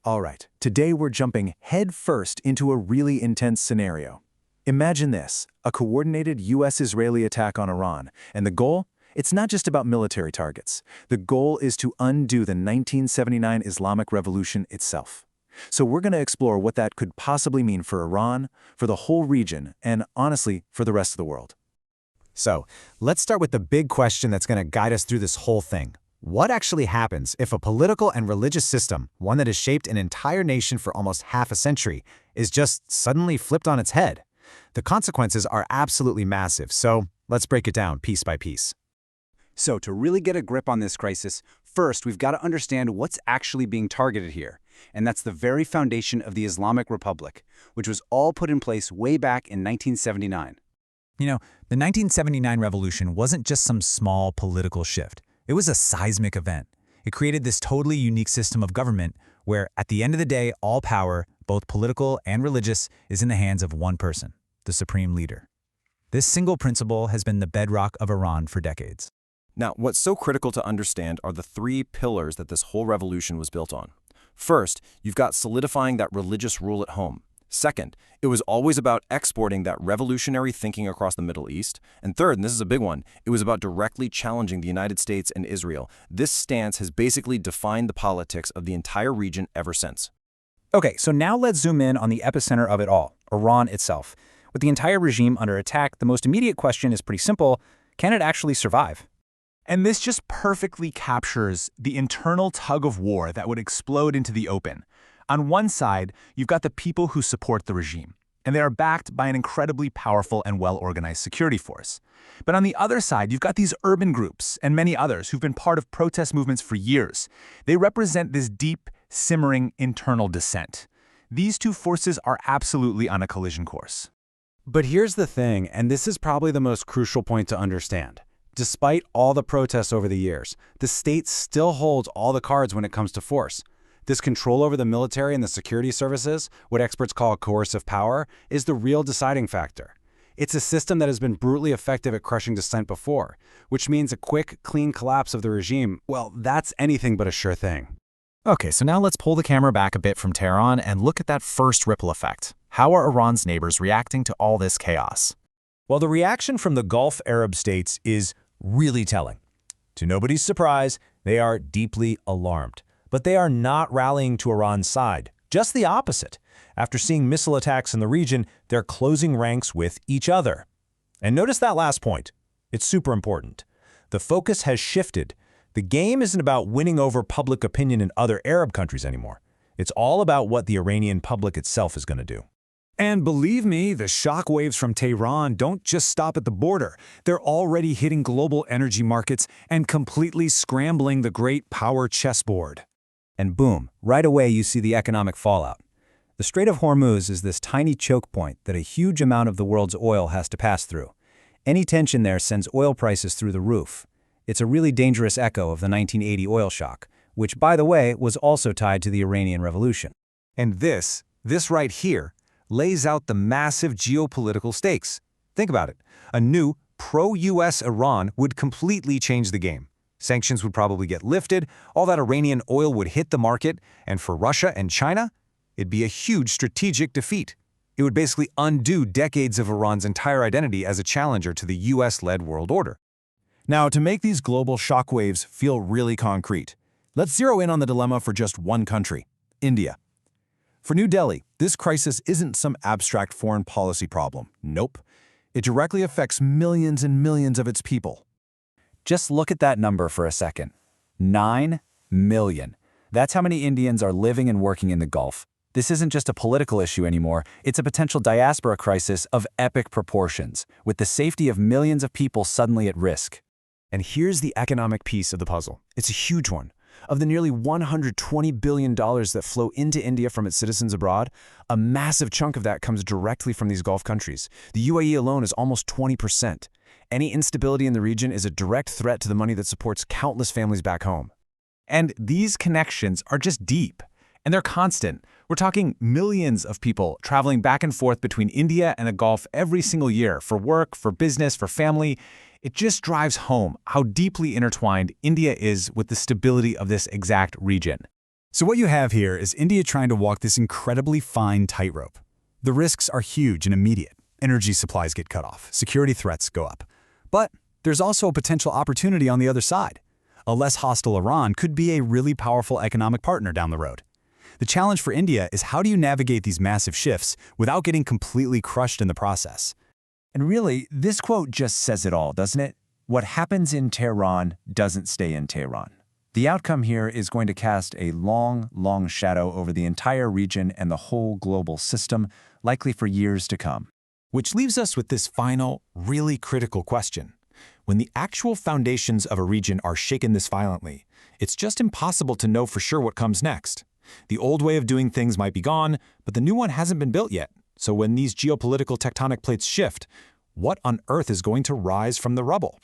All right, today we're jumping headfirst into a really intense scenario. Imagine this, a coordinated US-Israeli attack on Iran, and the goal? It's not just about military targets. The goal is to undo the 1979 Islamic Revolution itself. So we're going to explore what that could possibly mean for Iran, for the whole region, and honestly, for the rest of the world. So, let's start with the big question that's going to guide us through this whole thing. What actually happens if a political and religious system, one that has shaped an entire nation for almost half a century, is just suddenly flipped on its head? The consequences are absolutely massive, so let's break it down piece by piece. So to really get a grip on this crisis, first we've got to understand what's actually being targeted here. And that's the very foundation of the Islamic Republic, which was all put in place way back in 1979. You know, the 1979 revolution wasn't just some small political shift. It was a seismic event. It created this totally unique system of government where, at the end of the day, all power, both political and religious, is in the hands of one person, the supreme leader. This single principle has been the bedrock of Iran for decades. Now, what's so critical to understand are the three pillars that this whole revolution was built on. First, you've got solidifying that religious rule at home. Second, it was always about exporting that revolutionary thinking across the Middle East. And third, and this is a big one, it was about directly challenging the United States and Israel. This stance has basically defined the politics of the entire region ever since. Okay, so now let's zoom in on the epicenter of it all, Iran itself. With the entire regime under attack, the most immediate question is pretty simple: can it actually survive? And this just perfectly captures the internal tug of war that would explode into the open. On one side, you've got the people who support the regime, and they are backed by an incredibly powerful and well-organized security force. But on the other side, you've got these urban groups and many others who've been part of protest movements for years. They represent this deep, simmering internal dissent. These two forces are absolutely on a collision course. But here's the thing, and this is probably the most crucial point to understand. Despite all the protests over the years, the state still holds all the cards when it comes to force. This control over the military and the security services, what experts call coercive power, is the real deciding factor. It's a system that has been brutally effective at crushing dissent before, which means a quick, clean collapse of the regime, well, that's anything but a sure thing. Okay, so now let's pull the camera back a bit from Tehran and look at that first ripple effect. How are Iran's neighbors reacting to all this chaos? Well, the reaction from the Gulf Arab states is really telling. To nobody's surprise, they are deeply alarmed. But they are not rallying to Iran's side, just the opposite. After seeing missile attacks in the region, they're closing ranks with each other. And notice that last point. It's super important. The focus has shifted. The game isn't about winning over public opinion in other Arab countries anymore. It's all about what the Iranian public itself is going to do. And believe me, the shockwaves from Tehran don't just stop at the border. They're already hitting global energy markets and completely scrambling the great power chessboard. And boom, right away you see the economic fallout. The Strait of Hormuz is this tiny choke point that a huge amount of the world's oil has to pass through. Any tension there sends oil prices through the roof. It's a really dangerous echo of the 1980 oil shock, which, by the way, was also tied to the Iranian Revolution. And this right here, lays out the massive geopolitical stakes. Think about it. A new, pro-US Iran would completely change the game. Sanctions would probably get lifted, all that Iranian oil would hit the market, and for Russia and China, it'd be a huge strategic defeat. It would basically undo decades of Iran's entire identity as a challenger to the US-led world order. Now, to make these global shockwaves feel really concrete, let's zero in on the dilemma for just one country, India. For New Delhi, this crisis isn't some abstract foreign policy problem. Nope. It directly affects millions and millions of its people. Just look at that number for a second. 9 million. That's how many Indians are living and working in the Gulf. This isn't just a political issue anymore, it's a potential diaspora crisis of epic proportions, with the safety of millions of people suddenly at risk. And here's the economic piece of the puzzle. It's a huge one. Of the nearly $120 billion that flow into India from its citizens abroad, a massive chunk of that comes directly from these Gulf countries. The UAE alone is almost 20%. Any instability in the region is a direct threat to the money that supports countless families back home. And these connections are just deep, and they're constant. We're talking millions of people traveling back and forth between India and the Gulf every single year for work, for business, for family. It just drives home how deeply intertwined India is with the stability of this exact region. So what you have here is India trying to walk this incredibly fine tightrope. The risks are huge and immediate. Energy supplies get cut off, security threats go up. But there's also a potential opportunity on the other side. A less hostile Iran could be a really powerful economic partner down the road. The challenge for India is how do you navigate these massive shifts without getting completely crushed in the process? And really, this quote just says it all, doesn't it? What happens in Tehran doesn't stay in Tehran. The outcome here is going to cast a long, long shadow over the entire region and the whole global system, likely for years to come. Which leaves us with this final, really critical question. When the actual foundations of a region are shaken this violently, it's just impossible to know for sure what comes next. The old way of doing things might be gone, but the new one hasn't been built yet. So when these geopolitical tectonic plates shift, what on earth is going to rise from the rubble?